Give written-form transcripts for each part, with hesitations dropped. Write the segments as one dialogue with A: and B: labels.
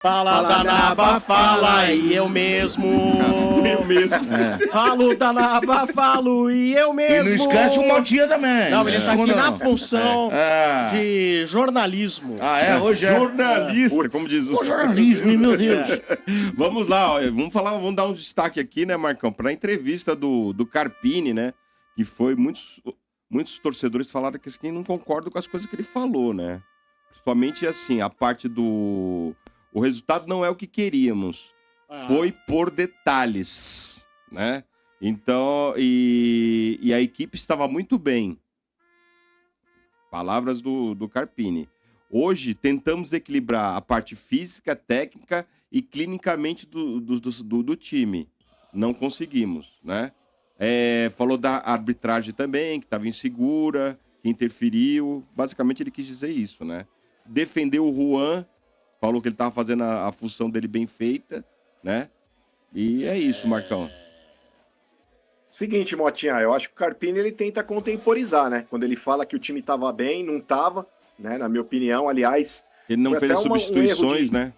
A: Fala da Naba, fala e eu mesmo.
B: Eu mesmo.
A: Falo da Naba, falo e eu
C: E
A: mesmo.
C: não esquece o Motinha também.
A: Não, ele está aqui na função
C: É.
A: de jornalismo.
C: Ah, é? Hoje é.
B: Jornalista, como diz o
C: Jornalismo, meu Deus.
B: Vamos lá, ó, vamos dar um destaque aqui, né, Marcão, para a entrevista do Carpini, né? Que foi muitos torcedores falaram que assim, não concordam com as coisas que ele falou, né? Principalmente assim, a parte do. O resultado não é o que queríamos. Foi por detalhes, né? Então, e a equipe estava muito bem. Palavras do Carpini. Hoje, tentamos equilibrar a parte física, técnica e clinicamente do time. Não conseguimos, né? Falou da arbitragem também, que estava insegura, que interferiu. Basicamente, ele quis dizer isso, né? Defendeu o Juan, falou que ele estava fazendo a função dele bem feita, né? E é isso, Marcão.
D: Seguinte, Motinha, eu acho que o Carpini ele tenta contemporizar, né? Quando ele fala que o time estava bem, não estava, né? Na minha opinião, aliás...
B: Ele não fez as substituições, né?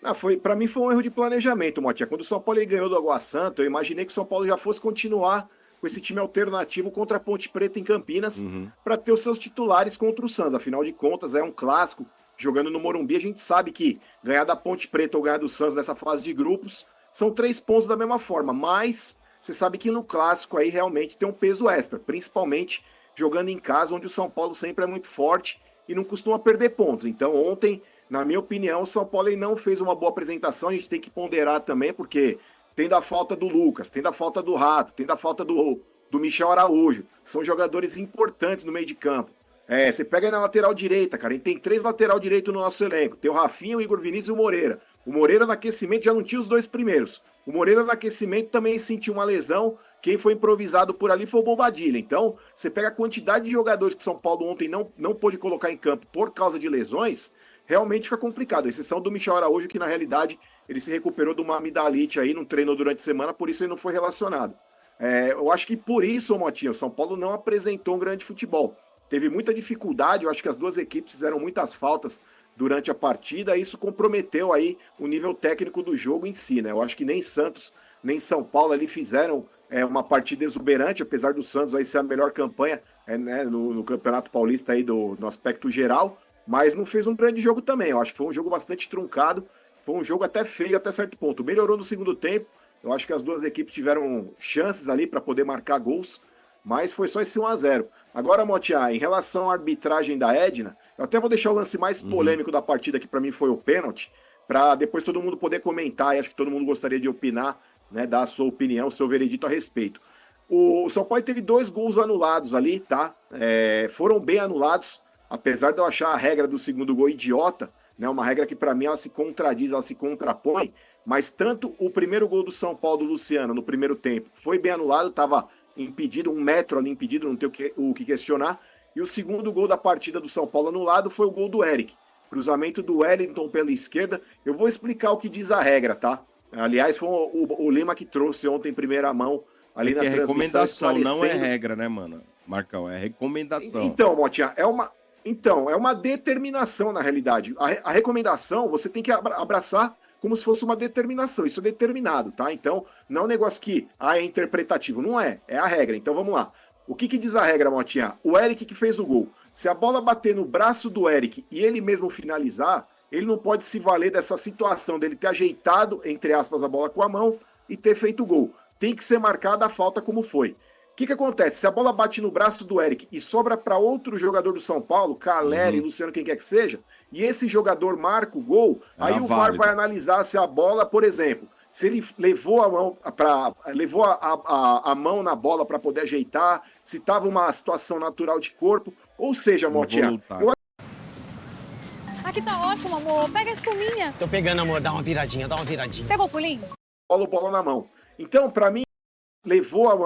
D: Não, para mim foi um erro de planejamento, Motinha. Quando o São Paulo ele ganhou do Água Santa, eu imaginei que o São Paulo já fosse continuar com esse time alternativo contra a Ponte Preta em Campinas, para ter os seus titulares contra o Santos. Afinal de contas, é um clássico. Jogando no Morumbi, a gente sabe que ganhar da Ponte Preta ou ganhar do Santos nessa fase de grupos são 3 pontos da mesma forma, mas você sabe que no clássico aí realmente tem um peso extra, principalmente jogando em casa, onde o São Paulo sempre é muito forte e não costuma perder pontos. Então ontem, na minha opinião, o São Paulo não fez uma boa apresentação, a gente tem que ponderar também, porque tem da falta do Lucas, tem da falta do Rato, tem da falta do Michel Araújo, são jogadores importantes no meio de campo. Você pega aí na lateral direita, cara. A gente tem 3 lateral direito no nosso elenco. Tem o Rafinha, o Igor Vinícius e o Moreira. O Moreira no aquecimento já não tinha os 2 primeiros. O Moreira no aquecimento também sentiu uma lesão. Quem foi improvisado por ali foi o Bobadilha. Então, você pega a quantidade de jogadores que São Paulo ontem não pôde colocar em campo por causa de lesões, realmente fica complicado. A exceção do Michel Araújo, que na realidade ele se recuperou de uma amidalite aí, não treinou durante a semana, por isso ele não foi relacionado. Eu acho que por isso, Motinha, o São Paulo não apresentou um grande futebol. Teve muita dificuldade, eu acho que as duas equipes fizeram muitas faltas durante a partida, e isso comprometeu aí o nível técnico do jogo em si, né? Eu acho que nem Santos, nem São Paulo ali fizeram uma partida exuberante, apesar do Santos aí ser a melhor campanha né, no Campeonato Paulista aí no aspecto geral, mas não fez um grande jogo também. Eu acho que foi um jogo bastante truncado, foi um jogo até feio até certo ponto. Melhorou no segundo tempo, eu acho que as duas equipes tiveram chances ali para poder marcar gols, mas foi só esse 1-0. Agora, Motia, em relação à arbitragem da Edna, eu até vou deixar o lance mais polêmico da partida, que para mim foi o pênalti, para depois todo mundo poder comentar, e acho que todo mundo gostaria de opinar, né, dar a sua opinião, o seu veredito a respeito. O São Paulo teve 2 gols anulados ali, tá? Foram bem anulados, apesar de eu achar a regra do segundo gol idiota, né, uma regra que para mim ela se contradiz, ela se contrapõe, mas tanto o primeiro gol do São Paulo do Luciano no primeiro tempo foi bem anulado, estava impedido, 1 metro ali impedido, não tem o que questionar. E o segundo gol da partida do São Paulo anulado foi o gol do Eric. Cruzamento do Wellington pela esquerda. Eu vou explicar o que diz a regra, tá? Aliás, foi o Lima que trouxe ontem em primeira mão ali na transmissão.
B: É recomendação, não é regra, né, mano? Marcão, é recomendação.
D: Então, Motinha, é uma determinação na realidade. A recomendação você tem que abraçar como se fosse uma determinação, isso é determinado, tá? Então, não é um negócio que é interpretativo, não é a regra. Então, vamos lá. O que diz a regra, Motinha? O Eric que fez o gol. Se a bola bater no braço do Eric e ele mesmo finalizar, ele não pode se valer dessa situação dele ter ajeitado, entre aspas, a bola com a mão e ter feito o gol. Tem que ser marcada a falta como foi. O que acontece? Se a bola bate no braço do Eric e sobra para outro jogador do São Paulo, Caleri, Luciano, quem quer que seja, e esse jogador marca o gol, aí o VAR vai analisar se a bola, por exemplo, se ele levou a mão na bola para poder ajeitar, se estava uma situação natural de corpo, ou seja, Motinha,
E: Aqui tá ótimo, amor. Pega a espuminha.
F: Tô pegando, amor. Dá uma viradinha.
E: Pegou o pulinho?
D: bola na mão. Então, para mim, levou a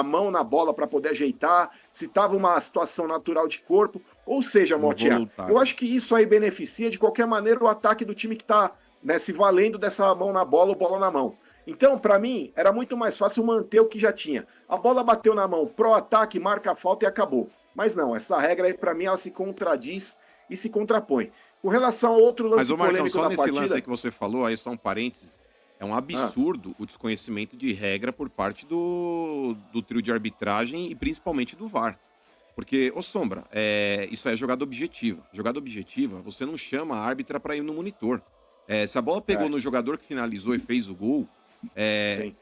D: mão na bola para poder ajeitar, se estava uma situação natural de corpo, ou seja, Motinha, eu acho que isso aí beneficia de qualquer maneira o ataque do time que está, né, se valendo dessa mão na bola ou bola na mão. Então, para mim, era muito mais fácil manter o que já tinha. A bola bateu na mão, pro ataque, marca a falta e acabou. Mas não, essa regra aí, para mim, ela se contradiz e se contrapõe. Com relação ao outro lance
F: Mas, ô Marcão,
D: polêmico
F: só
D: da
F: nesse
D: partida...
F: lance aí que você falou, aí só um parênteses, é um absurdo o desconhecimento de regra por parte do trio de arbitragem e principalmente do VAR. Porque, ô Sombra, isso é jogada objetiva. Jogada objetiva, você não chama a árbitra para ir no monitor. Se a bola pegou no jogador que finalizou e fez o gol,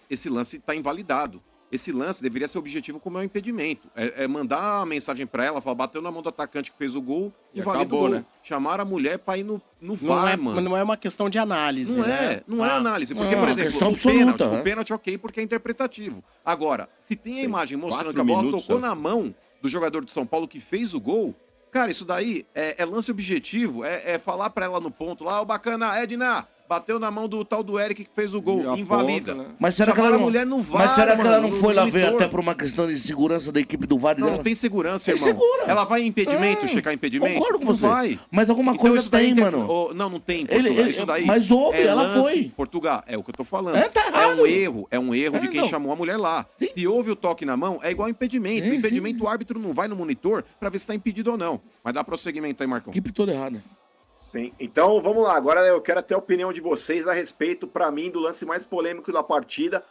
F: esse lance está invalidado. Esse lance deveria ser objetivo como é um impedimento. Mandar a mensagem para ela, falar, bateu na mão do atacante que fez o gol, invalida o gol. Né? Chamar a mulher para ir no VAR, mano.
A: Não é uma questão de análise,
F: Não é análise. Porque, por exemplo, o pênalti, ok, porque é interpretativo. Agora, se tem a imagem mostrando que a bola tocou na mão do jogador de São Paulo que fez o gol, cara, isso daí é lance objetivo, é falar pra ela no ponto lá, bacana, Edna, bateu na mão do tal do Eric que fez o gol, invalida.
B: Ponta, né?
C: Mas será que ela não,
F: mulher no VAR,
C: mas será que ela não
F: mano,
C: foi lá ver
F: monitor?
C: até por uma questão de segurança da equipe do VAR?
F: Não tem segurança,
C: Tem
F: irmão.
C: segura.
F: Ela vai em impedimento, checar impedimento?
C: Concordo com
F: não
C: você.
F: vai.
C: Mas alguma
F: Então,
C: coisa
F: isso daí
C: tem, mano.
F: Não tem em Portugal. Isso daí
C: mas houve, ela
F: lance,
C: foi.
F: Portugal, é o que eu tô falando.
C: Tá errado.
F: É um erro de quem
C: não.
F: chamou a mulher lá.
C: Sim.
F: Se houve o toque na mão, é igual impedimento.
C: Sim,
F: Impedimento, o árbitro não vai no monitor pra ver se tá impedido ou não. Mas dá prosseguimento aí, Marcão.
C: Equipe toda errada.
D: Sim, então vamos lá. Agora eu quero até a opinião de vocês a respeito, para mim, do lance mais polêmico da partida,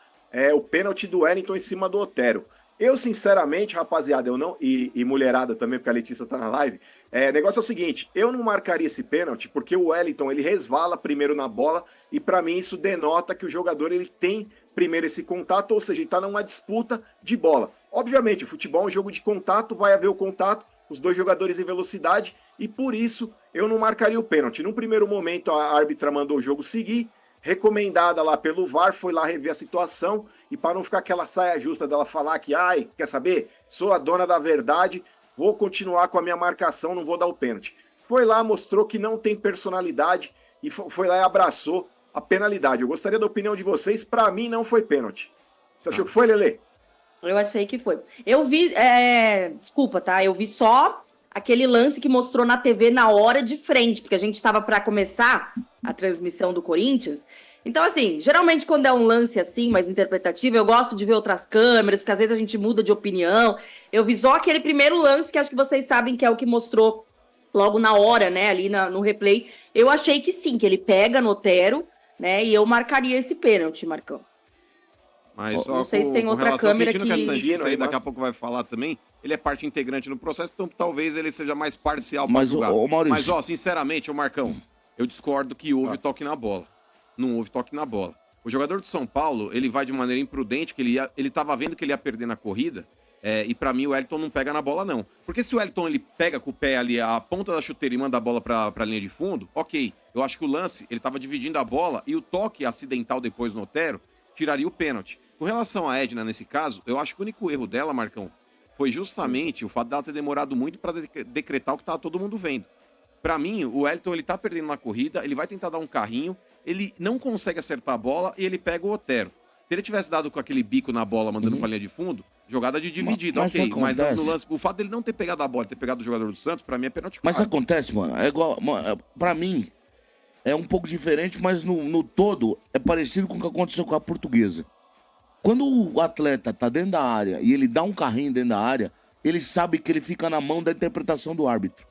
D: o pênalti do Wellington em cima do Otero. Eu, sinceramente, rapaziada, eu não. E mulherada também, porque a Letícia tá na live. O negócio é o seguinte: eu não marcaria esse pênalti, porque o Wellington ele resvala primeiro na bola, e para mim isso denota que o jogador ele tem primeiro esse contato, ou seja, ele tá numa disputa de bola. Obviamente, o futebol é um jogo de contato, vai haver o contato, os dois jogadores em velocidade, e por isso eu não marcaria o pênalti. Num primeiro momento, a árbitra mandou o jogo seguir, recomendada lá pelo VAR, foi lá rever a situação, e para não ficar aquela saia justa dela falar que, quer saber? Sou a dona da verdade, vou continuar com a minha marcação, não vou dar o pênalti. Foi lá, mostrou que não tem personalidade, e foi lá e abraçou a penalidade. Eu gostaria da opinião de vocês, para mim não foi pênalti. Você achou que foi, Lelê?
G: Eu achei que foi. Eu vi, desculpa, tá? Eu vi só aquele lance que mostrou na TV na hora de frente, porque a gente estava para começar a transmissão do Corinthians. Então, assim, geralmente quando é um lance assim, mais interpretativo, eu gosto de ver outras câmeras, porque às vezes a gente muda de opinião. Eu vi só aquele primeiro lance, que acho que vocês sabem que é o que mostrou logo na hora, né, ali no replay. Eu achei que sim, que ele pega no Otero, né, e eu marcaria esse pênalti, Marcão.
F: Mas só
G: não sei se tem outra câmera
F: que é
G: que...
F: santista aí, daqui a pouco vai falar também, ele é parte integrante no processo, então talvez ele seja mais parcial para julgar. Mas, sinceramente, ô Marcão, eu discordo que houve toque na bola. Não houve toque na bola. O jogador de São Paulo, ele vai de maneira imprudente, que ele tava vendo que ele ia perder na corrida, e pra mim o Wellington não pega na bola, não. Porque se o Wellington ele pega com o pé ali a ponta da chuteira e manda a bola pra linha de fundo, ok. Eu acho que o lance, ele tava dividindo a bola e o toque acidental depois no Otero tiraria o pênalti. Com relação à Edna, nesse caso, eu acho que o único erro dela, Marcão, foi justamente o fato dela ter demorado muito pra decretar o que tava todo mundo vendo. Pra mim, o Wellington, ele tá perdendo na corrida, ele vai tentar dar um carrinho, ele não consegue acertar a bola e ele pega o Otero. Se ele tivesse dado com aquele bico na bola, mandando pra linha de fundo, jogada de dividida, ok. Mas no lance, o fato dele não ter pegado a bola, ter pegado o jogador do Santos, pra mim é pênalti.
C: Mas acontece, mano, é igual, pra mim, é um pouco diferente, mas no todo é parecido com o que aconteceu com a Portuguesa. Quando o atleta tá dentro da área e ele dá um carrinho dentro da área, ele sabe que ele fica na mão da interpretação do árbitro.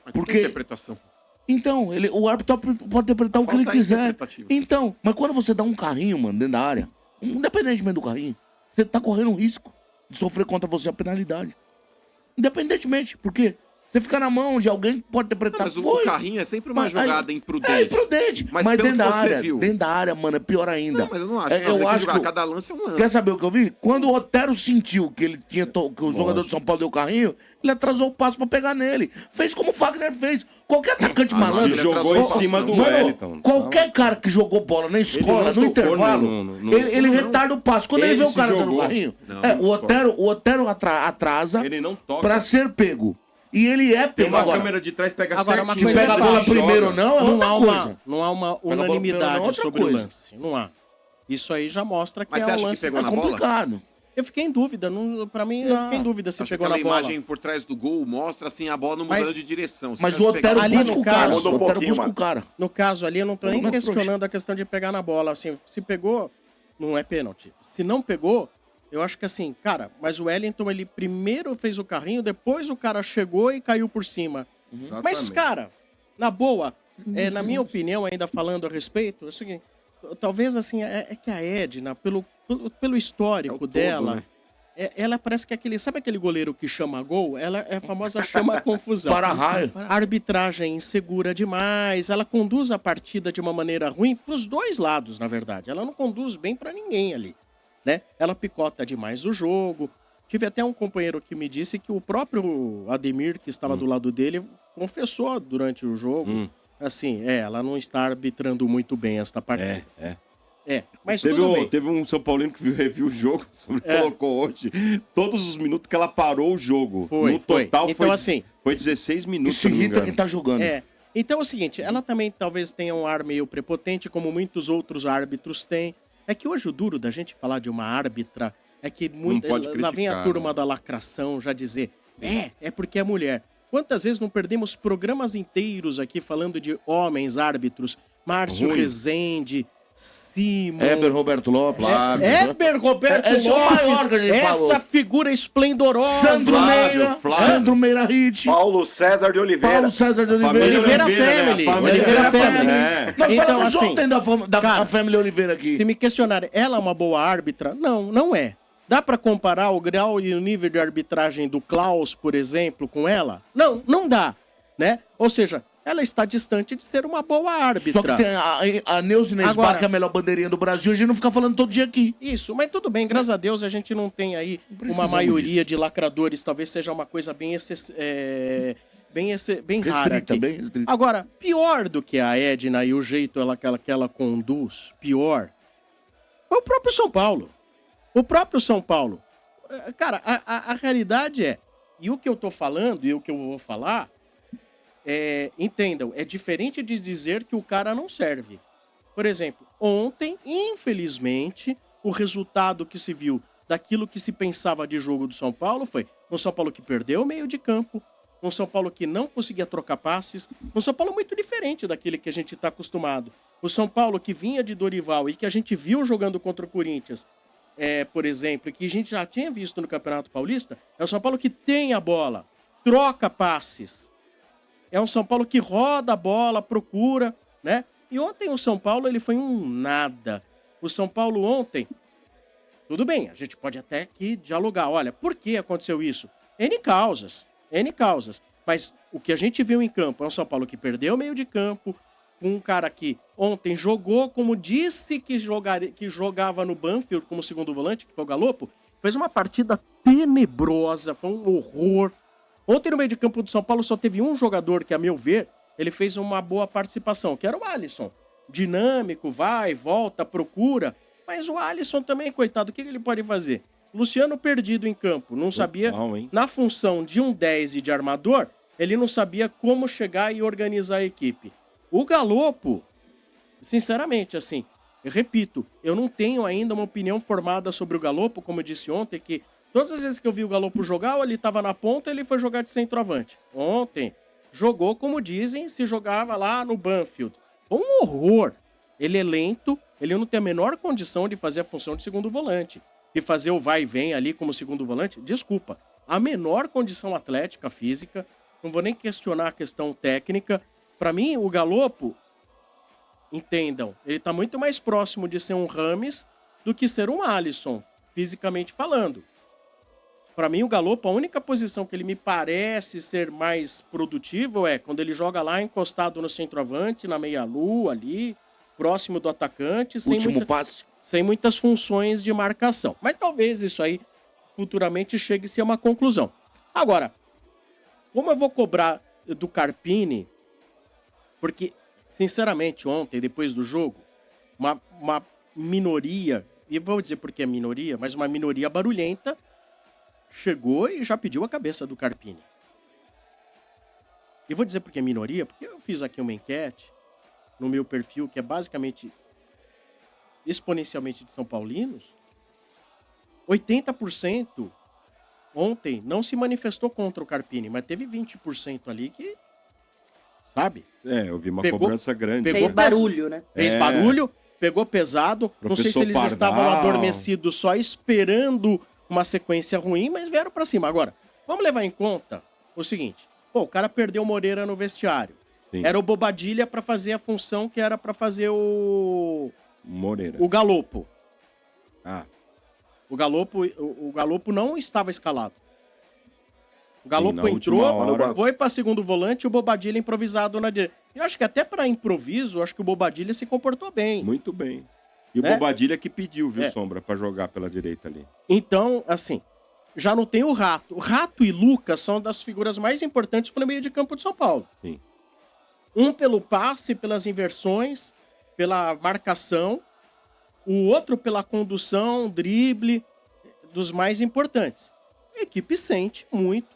F: Mas
C: porque
F: que interpretação?
C: Então, o árbitro pode interpretar o que ele quiser. Então, mas quando você dá um carrinho, mano, dentro da área, independentemente do carrinho, você tá correndo um risco de sofrer contra você a penalidade. Independentemente, porque você fica na mão de alguém que pode interpretar.
F: Mas o carrinho é sempre uma jogada imprudente.
C: É imprudente. Mas
F: dentro
C: da
F: área,
C: dentro da área, mano, é pior ainda.
F: Não, mas eu não acho.
C: Eu acho que
F: cada lance é um lance.
C: Quer saber o que eu vi? Quando o Otero sentiu que ele tinha que o jogador de São Paulo deu carrinho, ele atrasou o passo pra pegar nele. Fez como o Fagner fez. Qualquer atacante malandro.
B: Ele jogou em cima do Wellington.
C: Qualquer cara que jogou bola na escola, no intervalo, ele retarda o passo. Quando ele vê o cara dando carrinho, o Otero atrasa pra ser pego. E ele é pego.
B: Agora, a câmera de trás pega
A: uma
B: certinho.
A: coisa
C: Pega a bola primeiro ou não, é outra coisa.
A: Não há uma unanimidade sobre o lance. Não há. Isso aí já mostra que
F: mas
A: é
F: você
A: um
F: acha
A: lance
F: que pegou na
C: complicado.
F: Bola?
A: Eu fiquei em dúvida. Pra mim, eu fiquei em dúvida se pegou na bola.
F: A imagem por trás do gol mostra assim a bola não mudando de direção.
C: Mas o Otero busca o cara.
A: No caso ali, eu não tô nem questionando a questão de pegar na bola. Assim, se pegou, não é pênalti. Se não pegou, eu acho que assim, cara, mas o Wellington, ele primeiro fez o carrinho, depois o cara chegou e caiu por cima. Mas, cara, na boa, na minha opinião, ainda falando a respeito, é o seguinte, talvez assim, é que a Edna, pelo histórico dela,
F: né?
A: ela parece que sabe aquele goleiro que chama gol? Ela é a famosa chama a confusão.
C: Para-raio.
A: A arbitragem insegura demais, ela conduz a partida de uma maneira ruim pros dois lados, na verdade. Ela não conduz bem pra ninguém ali, né? Ela picota demais o jogo. Tive até um companheiro que me disse que o próprio Ademir, que estava do lado dele, confessou durante o jogo, assim, ela não está arbitrando muito bem esta partida. Mas
B: teve um São Paulino que reviu o jogo, colocou hoje, todos os minutos que ela parou o jogo. No total
A: então, assim,
B: foi 16 minutos.
C: Isso irrita quem tá jogando.
A: Então é o seguinte, ela também talvez tenha um ar meio prepotente, como muitos outros árbitros têm. É que hoje o duro da gente falar de uma árbitra é que lá vem a turma da lacração já dizer, é porque é mulher. Quantas vezes não perdemos programas inteiros aqui falando de homens árbitros? Márcio Rezende, Simon...
C: Heber Roberto Lopes.
A: Heber Roberto Lopes.
C: É o maior que a gente falou.
A: Essa figura esplendorosa.
C: Sandro Meira Hit.
D: Paulo César de Oliveira.
A: Oliveira Family. Oliveira Family.
C: Nós falamos ontem da Family Oliveira aqui.
A: Se me questionarem, ela é uma boa árbitra? Não, não é. Dá pra comparar o grau e o nível de arbitragem do Klaus, por exemplo, com ela? Não, não dá, né? Ou seja, ela está distante de ser uma boa árbitra.
C: Só que tem a Neuza Inês Bach, que é a melhor bandeirinha do Brasil, a gente não fica falando todo dia aqui.
A: Isso, mas tudo bem, graças a Deus a gente não tem aí uma maioria de lacradores, talvez seja uma coisa bem rara aqui.
C: Bem restrita.
A: Agora, pior do que a Edna e o jeito que ela conduz, pior, é o próprio São Paulo. O próprio São Paulo. Cara, a realidade e o que eu tô falando e o que eu vou falar, entendam, é diferente de dizer que o cara não serve. Por exemplo, ontem, infelizmente, o resultado que se viu daquilo que se pensava de jogo do São Paulo foi um São Paulo que perdeu o meio de campo, um São Paulo que não conseguia trocar passes, um São Paulo muito diferente daquele que a gente está acostumado. O São Paulo que vinha de Dorival e que a gente viu jogando contra o Corinthians, por exemplo, que a gente já tinha visto no Campeonato Paulista, é o São Paulo que tem a bola, troca passes. É um São Paulo que roda a bola, procura, né? E ontem o São Paulo, ele foi um nada. O São Paulo ontem, tudo bem, a gente pode até aqui dialogar. Olha, por que aconteceu isso? N causas. Mas o que a gente viu em campo é um São Paulo que perdeu o meio de campo, um cara que ontem jogou como disse que jogava no Banfield como segundo volante, que foi o Galopo, fez uma partida tenebrosa, foi um horror. Ontem no meio de campo do São Paulo só teve um jogador que, a meu ver, ele fez uma boa participação, que era o Alisson. Dinâmico, vai, volta, procura. Mas o Alisson também, coitado, o que ele pode fazer? Luciano perdido em campo, não sabia, na função de um 10 e de armador, ele não sabia como chegar e organizar a equipe. O Galopo, sinceramente, assim, eu repito, eu não tenho ainda uma opinião formada sobre o Galopo, como eu disse ontem, que todas as vezes que eu vi o Galopo jogar, ou ele estava na ponta, ele foi jogar de centroavante. Ontem, jogou, como dizem, se jogava lá no Banfield. Foi um horror. Ele é lento, ele não tem a menor condição de fazer a função de segundo volante. E fazer o vai e vem ali como segundo volante, desculpa. A menor condição atlética, física, não vou nem questionar a questão técnica. Para mim, o Galopo, entendam, ele tá muito mais próximo de ser um Rames do que ser um Alisson, fisicamente falando. Para mim, o Galopo, a única posição que ele me parece ser mais produtivo é quando ele joga lá encostado no centroavante, na meia-lua ali, próximo do atacante, sem muitas funções de marcação. Mas talvez isso aí futuramente chegue-se a uma conclusão. Agora, como eu vou cobrar do Carpini, porque, sinceramente, ontem, depois do jogo, uma minoria, e vou dizer porque é minoria, mas uma minoria barulhenta, chegou e já pediu a cabeça do Carpini. E vou dizer porque é minoria, porque eu fiz aqui uma enquete no meu perfil, que é basicamente exponencialmente de São Paulinos. 80% ontem não se manifestou contra o Carpini, mas teve 20% ali que, sabe?
B: Eu vi uma cobrança grande.
G: Fez barulho, né?
A: Fez barulho, pegou pesado.
B: Professor
A: não sei se eles
B: Pardal
A: estavam adormecidos só esperando uma sequência ruim, mas vieram pra cima. Agora, vamos levar em conta o seguinte. Pô, o cara perdeu o Moreira no vestiário.
B: Sim.
A: Era o Bobadilha pra fazer a função que era pra fazer o
B: Moreira.
A: o Galopo.
B: Ah,
A: O Galopo não estava escalado. O
B: Sim,
A: Galopo
B: na
A: entrou,
B: última hora.
A: foi pra segundo volante e o Bobadilha improvisado na direita. Eu acho que até pra improviso, eu acho que o Bobadilha se comportou bem.
B: muito bem. E o
A: Né?
B: Bobadilha que pediu, viu,
A: É.
B: Sombra, pra jogar pela direita ali.
A: Então, assim, já não tem o Rato. O Rato e Lucas são das figuras mais importantes para o meio de campo de São Paulo.
B: Sim.
A: Um pelo passe, pelas inversões, pela marcação. O outro pela condução, drible, dos mais importantes. A equipe sente muito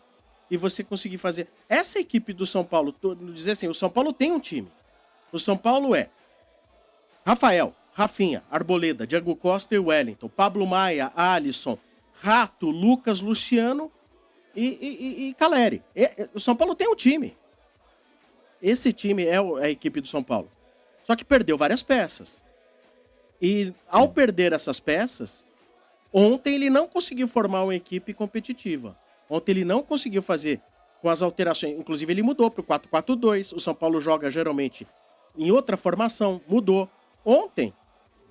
A: e você conseguir fazer... Essa equipe do São Paulo, dizer assim, o São Paulo tem um time. O São Paulo é Rafael, Rafinha, Arboleda, Diego Costa e Wellington, Pablo Maia, Alisson, Rato, Lucas, Luciano e Caleri. O São Paulo tem um time. Esse time é a equipe do São Paulo. Só que perdeu várias peças. E ao perder essas peças, ontem ele não conseguiu formar uma equipe competitiva. Ontem ele não conseguiu fazer com as alterações. Inclusive ele mudou para o 4-4-2. O São Paulo joga geralmente em outra formação. Mudou. Ontem,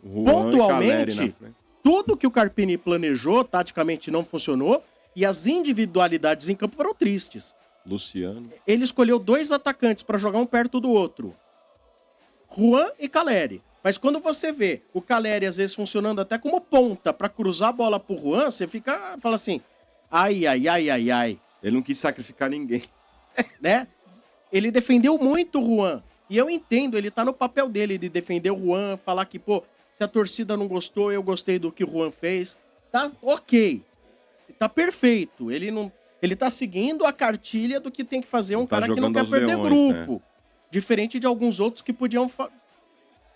B: Juan
A: pontualmente,
B: e Caleri na frente.
A: tudo que o Carpini planejou, taticamente não funcionou, e as individualidades em campo foram tristes.
B: Luciano.
A: Ele escolheu 2 atacantes para jogar um perto do outro. Juan e Caleri. Mas quando você vê o Caleri às vezes funcionando até como ponta para cruzar a bola pro Juan, você fala assim, ai.
B: Ele não quis sacrificar ninguém.
A: Né? Ele defendeu muito o Juan. E eu entendo, ele tá no papel dele de defender o Juan, falar que, pô, se a torcida não gostou, eu gostei do que o Juan fez. Tá ok. Tá perfeito. Ele tá seguindo a cartilha do que tem que fazer um
B: Tá
A: cara que não
B: jogando
A: quer
B: aos
A: perder
B: leões,
A: grupo. Diferente de alguns outros que podiam,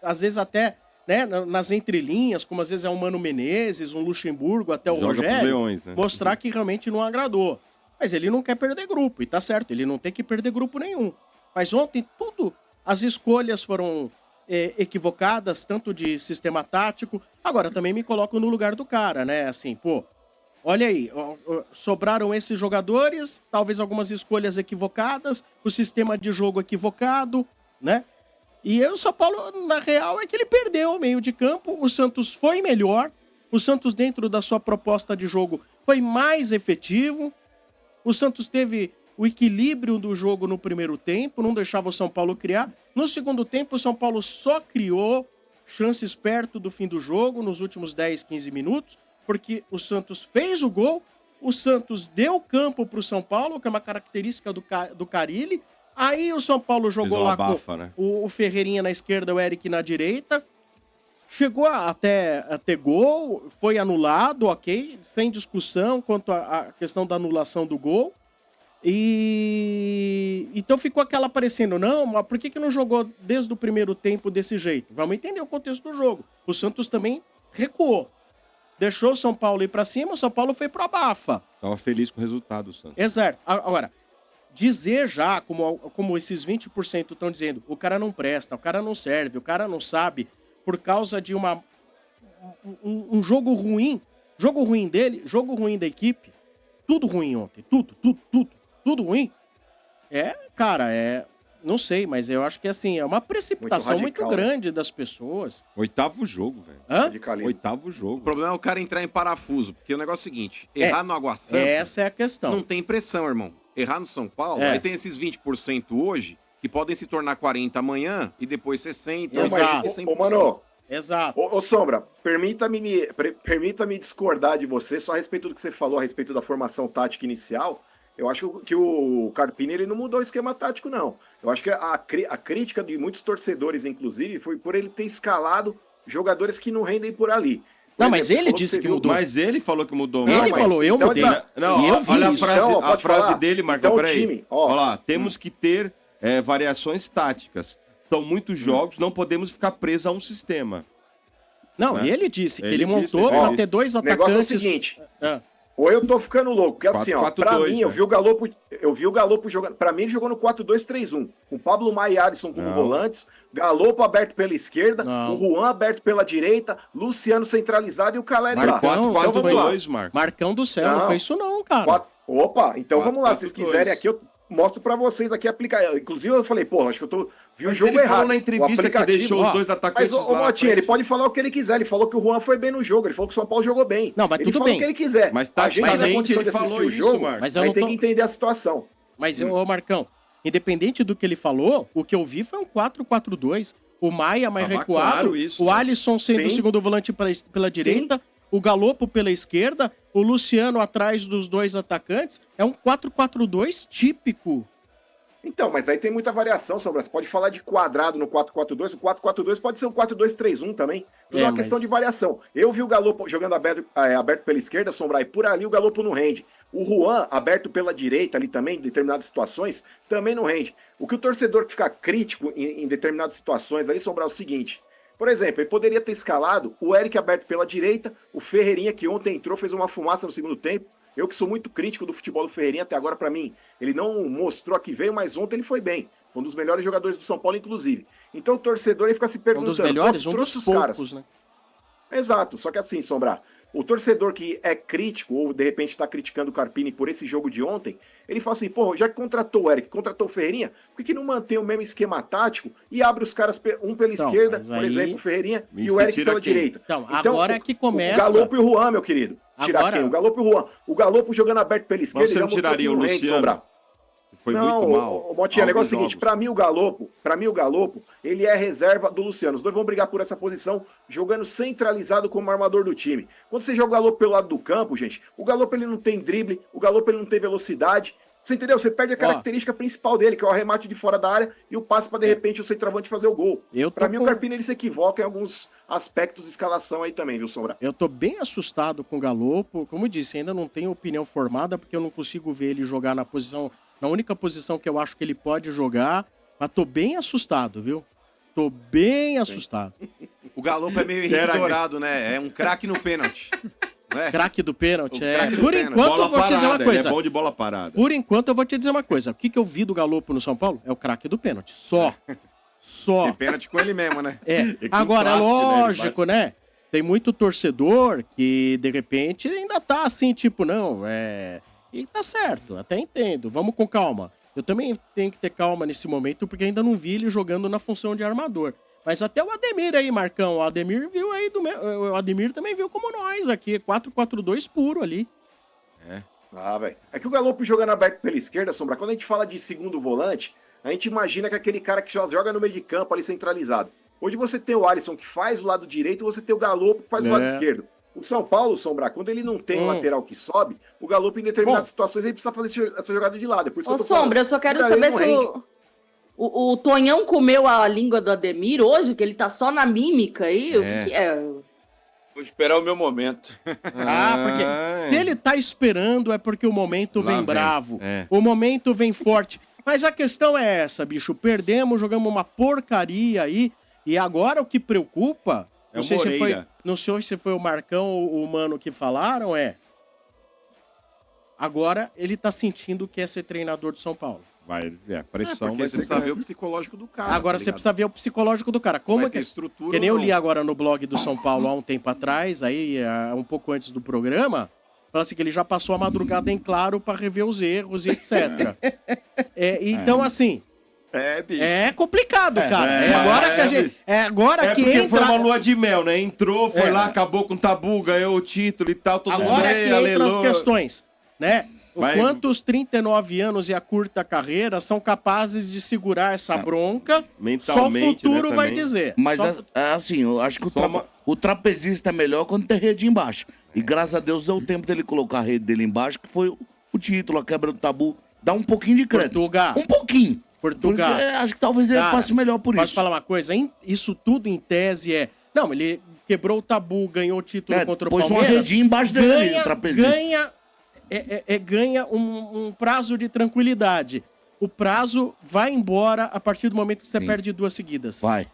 A: às vezes até, né, nas entrelinhas, como às vezes é um Mano Menezes, um Luxemburgo, até o
B: Joga pros
A: Rogério,
B: leões, né?
A: mostrar que realmente não agradou. Mas ele não quer perder grupo, e tá certo, ele não tem que perder grupo nenhum. Mas ontem as escolhas foram equivocadas, tanto de sistema tático. Agora, também me coloco no lugar do cara, né? Assim, pô, olha aí, sobraram esses jogadores, talvez algumas escolhas equivocadas, o sistema de jogo equivocado, né? E o São Paulo, na real, é que ele perdeu o meio de campo, o Santos foi melhor, o Santos, dentro da sua proposta de jogo, foi mais efetivo, o Santos teve o equilíbrio do jogo no primeiro tempo, não deixava o São Paulo criar. No segundo tempo, o São Paulo só criou chances perto do fim do jogo, nos últimos 10, 15 minutos, porque o Santos fez o gol, o Santos deu campo para o São Paulo, que é uma característica do Carille. Aí o São Paulo jogou lá
B: abafa,
A: com
B: né?
A: o Ferreirinha na esquerda, o Eric na direita. Chegou até a ter gol, foi anulado, ok, sem discussão quanto à questão da anulação do gol. E então ficou aquela parecendo, não, mas por que não jogou desde o primeiro tempo desse jeito? Vamos entender o contexto do jogo. O Santos também recuou. Deixou o São Paulo ir pra cima, o São Paulo foi pro abafa.
B: Tava feliz com o resultado, Santos.
A: Exato. Agora, dizer já, como esses 20% estão dizendo, o cara não presta, o cara não serve, o cara não sabe, por causa de um jogo ruim dele, jogo ruim da equipe, tudo ruim ontem, tudo ruim. Não sei, mas eu acho que assim, é uma precipitação muito grande das pessoas.
B: 8º jogo, velho.
A: Hã?
B: 8º jogo.
F: O problema é o cara entrar em parafuso, porque o negócio é o seguinte, errar no Água Santa...
A: Essa é a questão.
F: Não tem pressão, irmão. Errar no São Paulo, aí tem esses 20% hoje, que podem se tornar 40% amanhã, e depois 60%.
A: Exato.
D: Ô, Mano,
A: exato.
D: Ô, Sombra, permita-me discordar de você, só a respeito do que você falou, a respeito da formação tática inicial. Eu acho que o Carpini ele não mudou o esquema tático, não. Eu acho que a crítica de muitos torcedores, inclusive, foi por ele ter escalado jogadores que não rendem por ali.
A: Não, mas ele disse que mudou.
B: Mas ele falou que mudou.
A: Ele falou, eu mudei.
B: Não,
A: e eu vi
B: olha
A: isso.
B: a frase dele, Marcão,
D: então,
B: peraí. Olha lá, temos que ter variações táticas. São muitos jogos, não podemos ficar presos a um sistema.
A: Não,
B: né?
A: e ele disse que ele
B: disse,
A: montou para ter 2
D: O negócio
A: atacantes.
D: é o seguinte, ou eu tô ficando louco, porque assim, ó,
B: 4-4-2,
D: pra mim,
B: né?
D: eu vi o Galopo jogando, pra mim ele jogou no 4-2-3-1, com Pablo Maia e Alisson como volantes, Galopo aberto pela esquerda, o Juan aberto pela direita, Luciano centralizado e o Caleri lá.
B: 4-4-2, Marcos.
A: Marcão do céu, não foi isso não, cara.
D: Opa, então vamos lá, se vocês
B: 4-4-2.
D: quiserem aqui, mostro pra vocês aqui aplicar. Inclusive, eu falei, porra, acho que vi o jogo
B: ele
D: errado.
B: Falou na entrevista que deixou os dois atacantes.
D: Mas, Motinha, ele pode falar o que ele quiser. Ele falou que o Juan foi bem no jogo. Ele falou que o São Paulo jogou bem.
A: Não, mas
D: ele
A: tudo bem.
D: Ele falou o que ele quiser.
B: Mas taticamente ele falou isso,
D: jogo,
B: Marcos.
A: Mas eu
D: aí
A: não
D: tem que entender a situação.
A: Mas, ô Marcão, independente do que ele falou, o que eu vi foi um 4-4-2. O Maia mais
B: Tava
A: recuado,
B: claro isso,
A: o
B: né?
A: Alisson sendo o segundo volante pela direita, o Galopo pela esquerda, o Luciano atrás dos dois atacantes. É um 4-4-2 típico.
D: Então, mas aí tem muita variação, Sombra. Você pode falar de quadrado no 4-4-2. O 4-4-2 pode ser um 4-2-3-1 também. Tudo é uma questão de variação. Eu vi o Galopo jogando aberto pela esquerda, Sombra, e por ali o Galopo não rende. O Juan, aberto pela direita ali também, em determinadas situações, também não rende. O que o torcedor que fica crítico em determinadas situações ali, Sombra, é o seguinte. Por exemplo, ele poderia ter escalado o Eric aberto pela direita, o Ferreirinha, que ontem entrou, fez uma fumaça no segundo tempo. Eu que sou muito crítico do futebol do Ferreirinha, até agora, pra mim, ele não mostrou a que veio, mas ontem ele foi bem. Foi um dos melhores jogadores do São Paulo, inclusive. Então o torcedor ele fica se perguntando...
A: Um dos melhores, um dos poucos, né?
D: Exato, só que assim, Sombra, o torcedor que é crítico, ou de repente está criticando o Carpini por esse jogo de ontem, ele fala assim, pô, já que contratou o Eric, contratou o Ferreirinha, por que não mantém o mesmo esquema tático e abre os caras, um pela esquerda, por exemplo, o Ferreirinha, e o Eric pela direita?
A: Então, agora é que começa...
D: O Galopo e o Juan, meu querido. Tirar quem? O Galopo e o Juan. O Galopo jogando aberto pela esquerda,
B: você
D: já
B: não tiraria o Luciano? Foi muito mal.
D: Motinha, o negócio é o seguinte, pra mim o Galopo, ele é reserva do Luciano. Os dois vão brigar por essa posição, jogando centralizado como armador do time. Quando você joga o Galopo pelo lado do campo, gente, o Galopo ele não tem drible, o Galopo ele não tem velocidade. Você entendeu? Você perde a característica principal dele, que é o arremate de fora da área e o passe pra, de repente, o centroavante fazer o gol. Pra mim, o Carpini ele se equivoca em alguns aspectos de escalação aí também, viu, Sombra?
A: Eu tô bem assustado com o Galopo. Como eu disse, ainda não tenho opinião formada, porque eu não consigo ver ele jogar na única posição que eu acho que ele pode jogar. Mas tô bem assustado, viu? Tô bem assustado.
F: O Galopo é meio Henrique Dourado, né? É um craque no pênalti.
A: Craque do pênalti,
F: Por
A: enquanto, eu vou te dizer uma coisa.
B: Ele é bom de bola parada.
A: Por enquanto, eu vou te dizer uma coisa. O que eu vi do Galopo no São Paulo é o craque do pênalti. Só.
F: Tem pênalti com ele mesmo, né?
A: Agora, lógico, né? Tem muito torcedor que, de repente, ainda tá assim, tipo, não, E tá certo, até entendo. Vamos com calma. Eu também tenho que ter calma nesse momento, porque ainda não vi ele jogando na função de armador. Mas até o Ademir aí, Marcão. O Ademir viu aí o Ademir também viu como nós aqui. 4-4-2 puro ali.
D: Velho. É que o Galopo jogando aberto pela esquerda, Sombra, quando a gente fala de segundo volante, a gente imagina que aquele cara que joga no meio de campo ali centralizado. Hoje você tem o Alisson que faz o lado direito e você tem o Galopo que faz o lado esquerdo. O São Paulo, Sombra, quando ele não tem um lateral que sobe, o Galopo em determinadas situações ele precisa fazer essa jogada de lado. É por isso que eu tô
G: Sombra,
D: falando.
G: eu só quero saber se o Tonhão comeu a língua do Ademir hoje, que ele tá só na mímica aí. O que é?
H: Vou esperar o meu momento.
A: Porque se ele tá esperando é porque o momento vem bravo. O momento vem forte. Mas a questão é essa, bicho. Perdemos, jogamos uma porcaria aí. E agora o que preocupa... Não sei se foi o Marcão ou o Mano que falaram, agora ele tá sentindo que é ser treinador de São Paulo.
B: Vai, a pressão
F: porque você precisa ver o psicológico do cara.
A: Agora você precisa ver o psicológico do cara. Como é que estrutura? Que nem eu li agora no blog do São Paulo há um tempo atrás, aí um pouco antes do programa, fala assim que ele já passou a madrugada em claro para rever os erros e etc. Então, assim...
B: bicho.
A: É complicado, cara. Agora que a gente. Que
B: porque
A: entra.
B: Foi uma lua de mel, né? Entrou, foi lá, acabou com o tabu, ganhou o título e tal. Todo mundo
A: agora que entram as questões, né? Quantos 39 anos e a curta carreira são capazes de segurar essa bronca?
B: Mentalmente,
A: só o futuro
B: né,
A: vai dizer.
C: Mas assim, eu acho que o trapezista é melhor quando tem rede embaixo. E graças a Deus deu tempo dele colocar a rede dele embaixo, que foi o título, a quebra do tabu. Dá um pouquinho de crédito.
A: Portugal.
C: Um pouquinho.
A: Portugal.
C: Acho que talvez ele faça melhor por isso.
A: Posso falar uma coisa? Isso tudo em tese Não, ele quebrou o tabu, ganhou o título contra o Palmeiras.
C: Pôs uma redinha embaixo dele, o trapezista.
A: Ganha um prazo de tranquilidade. O prazo vai embora a partir do momento que você perde 2 seguidas.
C: Vai.